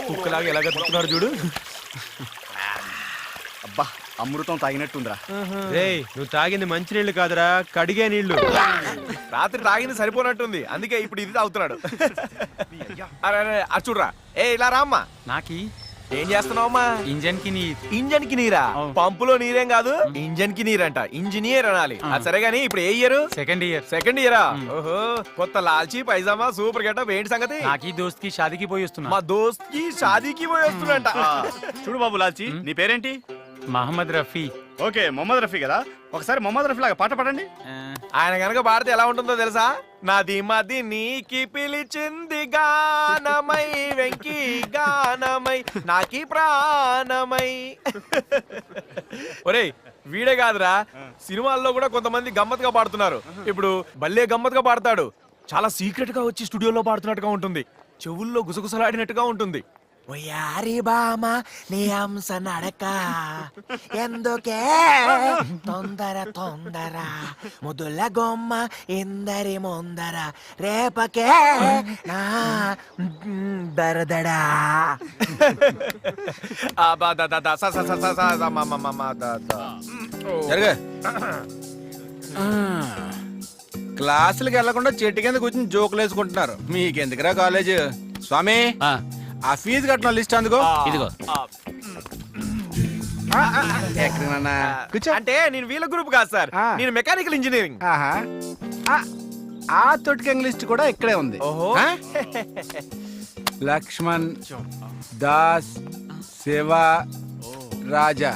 కుక్కలాగా ఎలాగ తిప్పుతున్నాడు చూడు. అబ్బా అమృతం తాగినట్టుందిరా. రేయ్ నువ్వు తాగింది మంచినీళ్ళు కాదురా, కడిగే నీళ్లు. రాత్రి తాగింది సరిపోనట్టుంది, అందుకే ఇప్పుడు ఇది తాగుతున్నాడు. అరే అరే అది చూడరా. ఏ ఇలా రామ్మా. నాకి ఏం చేస్తున్నావమ్మా? ఇంజన్ కి నీరు. ఇంజన్ కి నీరా? పంపులో నీరేం కాదు, ఇంజన్ కి నీరంట. ఇంజనీర్ అనాలి. అది సరే గానీ ఇప్పుడు ఏ ఇయర్? Second year. సెకండ్ ఇయరా? ఓహో, కొత్త లాల్చీ పైజామా సూపర్ గెటప్. ఏంటి సంగతి? నాకి దోస్త్ కి షాదీకి పోయి వస్తున్నా. మా దోస్త్ కి షాదీకి పోయి వస్తున్నంట. చూడు బాబు లాల్చి, నీ పేరేంటి? మహమ్మద్ రఫీ. ఓకే, మొహమ్మద్ రఫీ కదా. ఒకసారి మొహమ్మద్ రఫీ లాగా పాట పాడండి. ఆయన కనుక పాడితే ఎలా ఉంటుందో తెలుసా? నాది మది నీకి పిలిచింది గానమై, వెంకి గానమై, నాకి ప్రాణమై. ఒరేయ్ వీడే కాదురా, సినిమాల్లో కూడా కొంతమంది గమ్మత్తుగా పాడుతున్నారు. ఇప్పుడు భలే గమ్మత్తుగా పాడతాడు. చాలా సీక్రెట్ గా వచ్చి స్టూడియోలో పాడుతున్నట్టుగా ఉంటుంది. చెవుల్లో గుసగుసలాడినట్టుగా ఉంటుంది. ఒయారి బామ నీ అంశ నడక ఎందుకే తొందర తొందర ముదుల గొమ్మ ఇందరి ముందర రేపకే నా దరదడా. క్లాసులకు వెళ్లకుండా చెట్టు కింద కూర్చొని జోకులు వేసుకుంటున్నారు. మీకెందుకురా కాలేజ్? స్వామి ఆ ఫీజు కట్టిన లిస్ట్ అందుకో. ఇదిగో. అంటే నేను వీళ్ళ గ్రూప్ కాదు సార్, నేను మెకానికల్ ఇంజనీరింగ్. ఆ తొట్టికంగ్ లిస్ట్ కూడా ఇక్కడే ఉంది. ఓహో. లక్ష్మణ్, దాస్, శివ, రాజా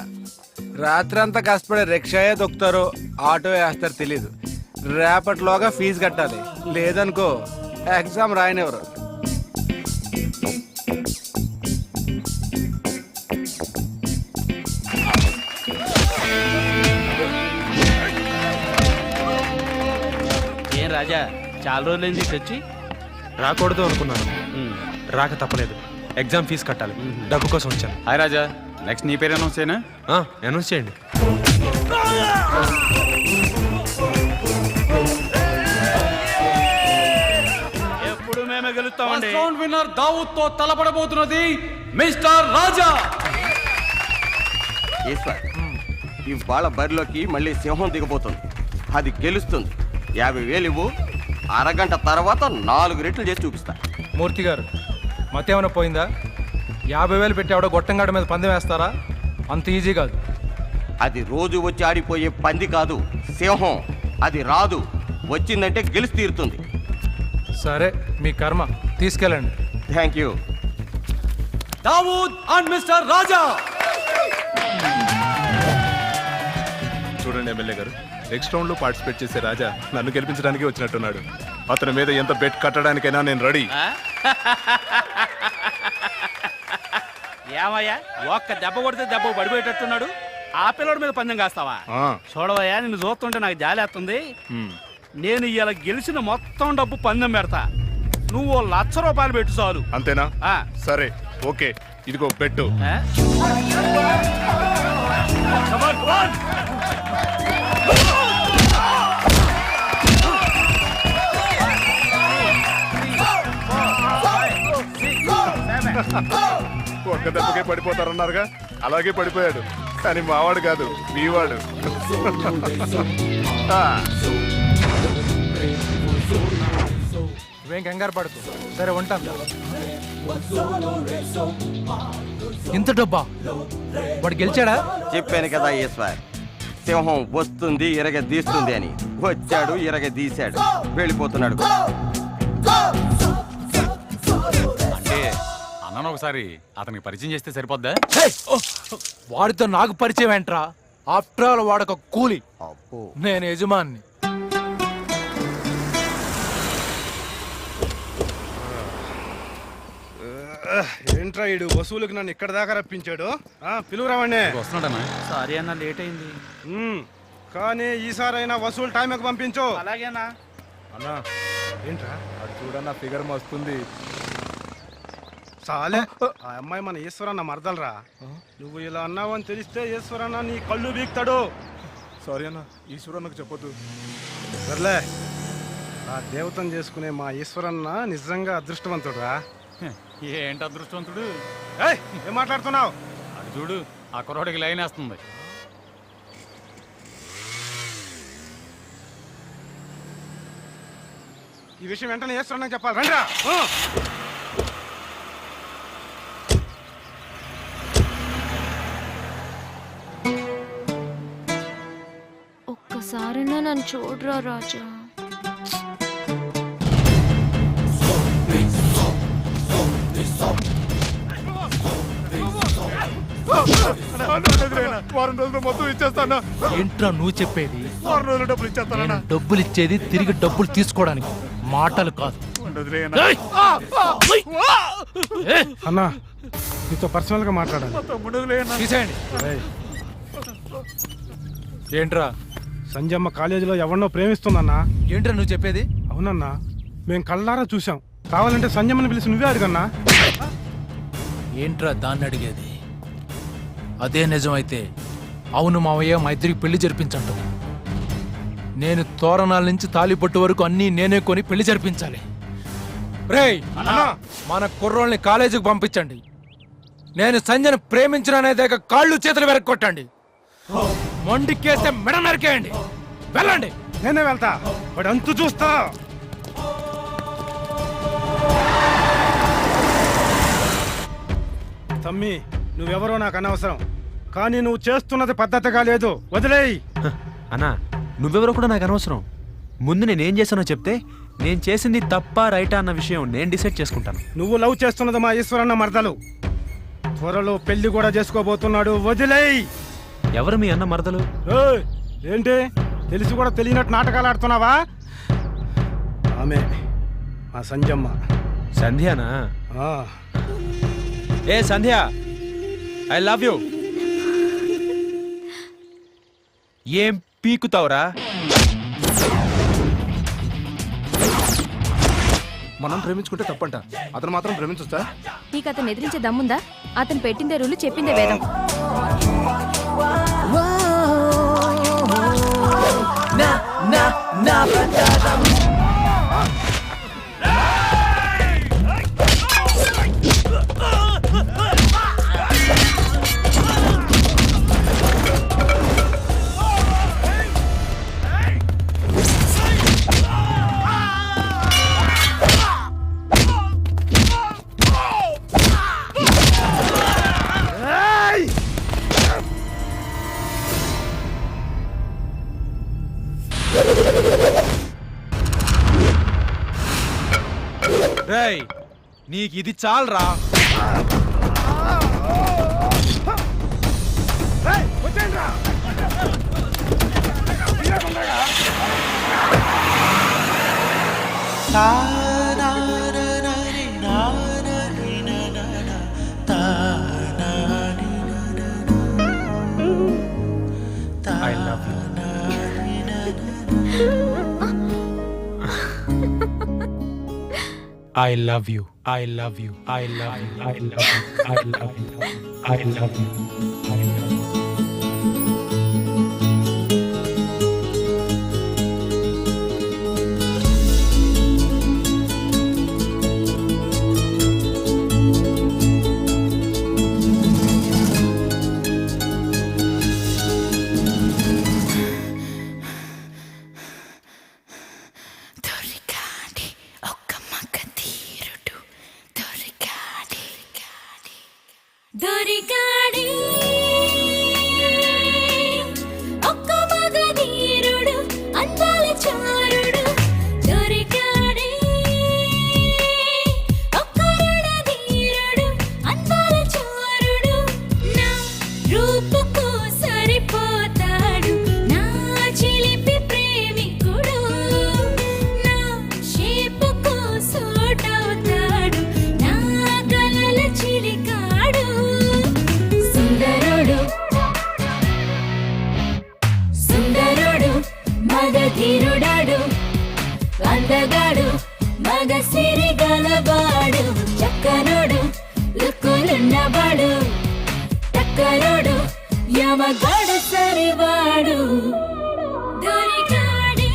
రాత్రంతా కష్టపడి రిక్షాయే దొక్కుతారో ఆటో వేస్తారు తెలీదు. రేపటిలోగా ఫీజు కట్టాలి, లేదనుకో ఎగ్జామ్ రాయనివ్వరు. ఏం రాజా, చాలా రోజులైంది తెచ్చి. రాకూడదు అనుకున్నాను, రాక తప్పలేదు. ఎగ్జామ్ ఫీజు కట్టాలి, డబ్బు కోసం వచ్చాను. హాయ్ రాజా, నెక్స్ట్ నీ పేరు అనౌన్స్ చేయనా? అనౌన్స్ చేయండి. ఎప్పుడు మేమే గెలుస్తామండి. రౌండ్ విన్నర్ దావూద్ తో తలపడబోతున్నది మిస్టర్ రాజా. ఇవాళ బరిలోకి మళ్ళీ సింహం దిగబోతుంది. అది గెలుస్తుంది. 50,000 ఇవ్వు, అరగంట తర్వాత 4 రెట్లు చేసి చూపిస్తా. మూర్తి గారు మతేమైనా పోయిందా? 50,000 పెట్టి ఆవిడ గొట్టంగాడి మీద పందెం వేస్తారా? అంత ఈజీ కాదు. అది రోజు వచ్చి ఆడిపోయే పంది కాదు, సింహం. అది రాదు, వచ్చిందంటే గెలిచి తీరుతుంది. సరే మీ కర్మ, తీసుకెళ్ళండి. Thank you. Dawood and mister Raja. చూడండి ఎమ్మెల్యే గారు, నెక్స్ట్ రౌండ్ లో పార్టిసిపేట్ చేసే రాజా నన్ను గెలిపించడానికి వచ్చినట్టున్నాడు. అతని మీద ఎంత బెట్ కట్టడానికైనా నేను రెడీ. ఏమయ్యా, ఒక్క దెబ్బ కొడితే దెబ్బ పడిపోయేటట్టున్నాడు. ఆ పిల్లడి మీద పందెం కాస్తావా? చూడవయ్యా, నిన్ను చూస్తుంటే నాకు జాలేస్తుంది. నేను ఇలా గెలిచిన మొత్తం డబ్బు పందెం పెడతా. నువ్వు 1,00,000 రూపాయలు పెట్టు చాలు. అంతేనా? సరే ఓకే, ఇదిగో పెట్టు. ఒక్క దెబ్బకే పడిపోతారన్నారుగా, అలాగే పడిపోయాడు. కానీ మావాడు కాదు, మీవాడు. నువ్వేం కంగారు పడుతు. సరే ఉంటాను. ఇంత డబ్బా? వాడు గెలిచాడా? చెప్పాను కదా ఈశ్వర్, సింహం వస్తుంది ఇరగదీస్తుంది అని. వచ్చాడు, ఇరగదీశాడు, వెళ్ళిపోతున్నాడు. అంటే అన్నను ఒకసారి అతనికి పరిచయం చేస్తే సరిపోద్దా? వాడితో నాకు పరిచయం ఏంట్రా? ఆఫ్టర్ ఆల్ వాడొక కూలి, నేను యజమాన్ని. ఏంట్రా ఈడు వసూలుకి నన్ను ఇక్కడ దాకా రప్పించాడు. పిలువురావండి. వస్తున్నాడన్నా. సారీ అన్న, లేట్ అయింది. కానీ ఈసారైనా వసూలు టైంకి పంపించు. అలాగేనా అన్నా? ఏంట్రా అది చూడన్నా, ఫిగర్ మస్తుంది. చాలే, ఆ అమ్మాయి మన ఈశ్వరన్న మరదలరా. నువ్వు ఇలా అన్నావని తెలిస్తే ఈశ్వరన్న నీ కళ్ళు బీక్తాడు. సారీ అన్న, ఈశ్వరన్నకు చెప్పొద్దు. సర్లే, ఆ దేవతను చేసుకునే మా ఈశ్వరన్న నిజంగా అదృష్టవంతుడురా. ఏంటి అదృష్టవంతుడు. ఏయ్, ఏం మాట్లాడుతున్నావు? అటు చూడు, ఆ కుర్రోడికి లైన్ వేస్తుంది. ఈ విషయం వెంటనే ఈశ్వరన్న చెప్పాలి. రండిరా. ఒక్కసారైనా నన్ను చూడరా రాజా. వారం రోజులు మొత్తం ఇచ్చేస్తానా? ఏంట్రా నువ్వు చెప్పేది? వారం రోజులు డబ్బులు ఇచ్చేస్తానా? డబ్బులు ఇచ్చేది తిరిగి డబ్బులు తీసుకోవడానికి, మాటలు కాదు. అన్నా, నీతో పర్సనల్ గా మాట్లాడాలి. తీసేయండి. ఏంట్రా సంజమ్మ కాలేజీలో ఎవరినో ప్రేమిస్తుందన్నా. ఏంట్రా నువ్వు చెప్పేది? అవునన్నా, మేము కళ్ళారా చూసాం. కావాలంటే సంజమ్మని పిలిచి నువ్వే అడిగన్నా. ఏంట్రా దాన్ని అడిగేది? అదే నిజమైతే అవును మావయ్య, మా ఇద్దరికి పెళ్లి జరిపించండు. నేను తోరణాల నుంచి తాలిబొట్టు వరకు అన్నీ నేనే కొని పెళ్లి జరిపించాలి. రేయ్, మన కుర్రోల్ని కాలేజీకి పంపించండి. నేను సంజయను ప్రేమించడనేదేక కాళ్ళు చేతులు వెరక్కొట్టండి. మొండికేస్తే మెడ నరికేయండి. వెళ్ళండి. నేనే వెళ్తా, వాడు అంతు చూస్తా. తమ్మి, నువ్వెవరో నాకు అనవసరం, కానీ నువ్వు చేస్తున్నది పద్ధతిగా లేదు. వదిలేయ్. అన్నా, నువ్వెవరో కూడా నాకు అనవసరం. ముందు నేనేం చేశానో చెప్తే నేను చేసింది తప్ప రైటా అన్న విషయం నేను డిసైడ్ చేసుకుంటాను. నువ్వు లవ్ చేస్తున్నది మా ఈశ్వరన్న మరదలు. త్వరలో పెళ్లి కూడా చేసుకోబోతున్నాడు. వదిలేయ్. ఎవరు మీ అన్న మరదలు? ఏయ్, ఏంటి తెలిసి కూడా తెలియనట్టు నాటకాలు ఆడుతున్నావా? ఆమె మా సంజమ్మ. సంధ్యానా? ఆ. ఏ సంధ్య, ఐ లవ్ యూ. ఏం పీకుతావురా? మనం ప్రేమించుకుంటే తప్పంట, అతను మాత్రం ప్రేమించొచ్చా? నీకు అతను ఎదిరించే దమ్ముందా? అతను పెట్టిందే రూలు, చెప్పిందే వేదం. రేయ్, నీకు ఇది చాలరా? I love you. I love you. I love you. I love you. I love you. I love you. I love you. I love you. దొరికాడే ఒక్క మగధీరుడు, అందాల చారుడు. దొరికాడే ఒక్క రణధీరుడు, అందాల చారుడు. నా రూపుకు సరిపోతాడు, నా చిలిపి ప్రేమికుడు. నా షేపుకు సూటవుతాడు, నా కలల చిలికాడు. సుందరుడు సుందరుడు, మగధీరుడాడు, అందగాడు, మగ సిరి గలవాడు. చక్కనుడు, లుక్కులున్నవాడు, టక్కరుడు, యమగాడు సరివాడు. దొరికాడే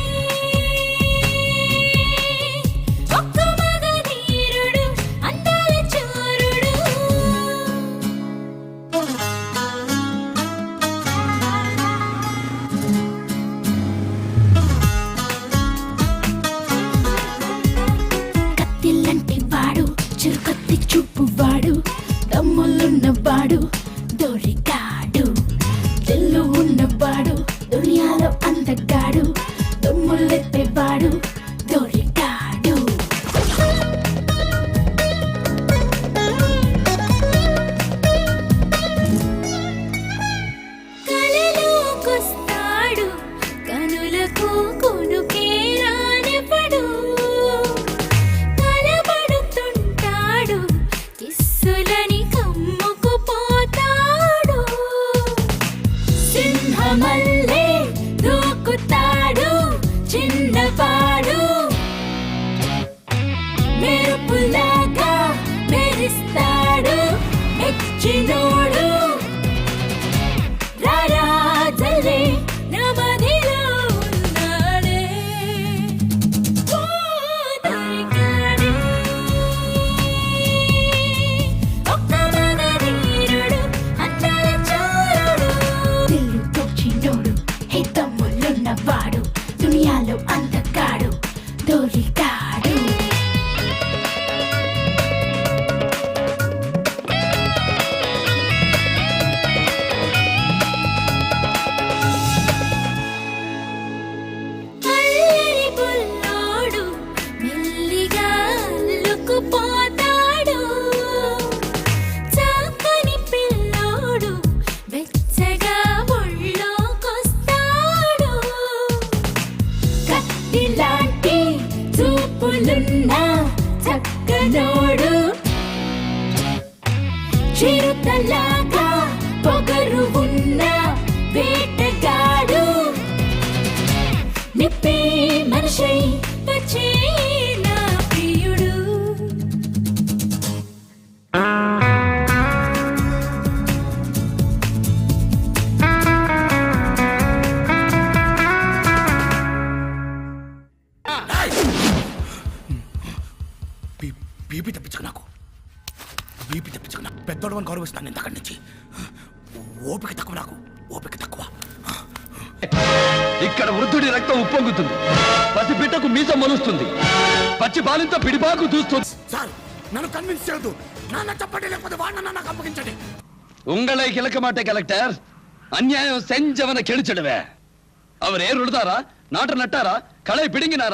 ఒక్క మగధీరుడు, అందాల చిరుతలాగా పొగరు ఉన్న వేటగాడు నిప్పే మనిషై వచ్చే నా ప్రియుడు. బీపీ తెప్పించుకు నాకు బీపీ తెప్పించుకు నాకు పెద్దోడు అని గౌరవిస్తాను నేను అక్కడి నుంచి. ఓపిక తక్కువ నాకు ఓపిక తక్కువ. ఇక్కడ వృద్ధుడి రక్తం ఉప్పొంగుతుంది, పసిబిడ్డకు మీసం మొలుస్తుంది, పచ్చి బాలింత పిడిపాకు దూస్తుంది. సార్ నన్ను కన్విన్స్ చేయొద్దు, నాన్న చెప్పండి లేకపోతే వాడిన నాకు అప్పగించండి. உங்களை கிழக்க மாட்டே கலெக்டர், அநியாயம் செஞ்சவனை கெளிச்சிடுவேன். அவர் ஏர் உழுதாரா, நாட்டை நட்டாரா, களை பிடுங்கினாரா,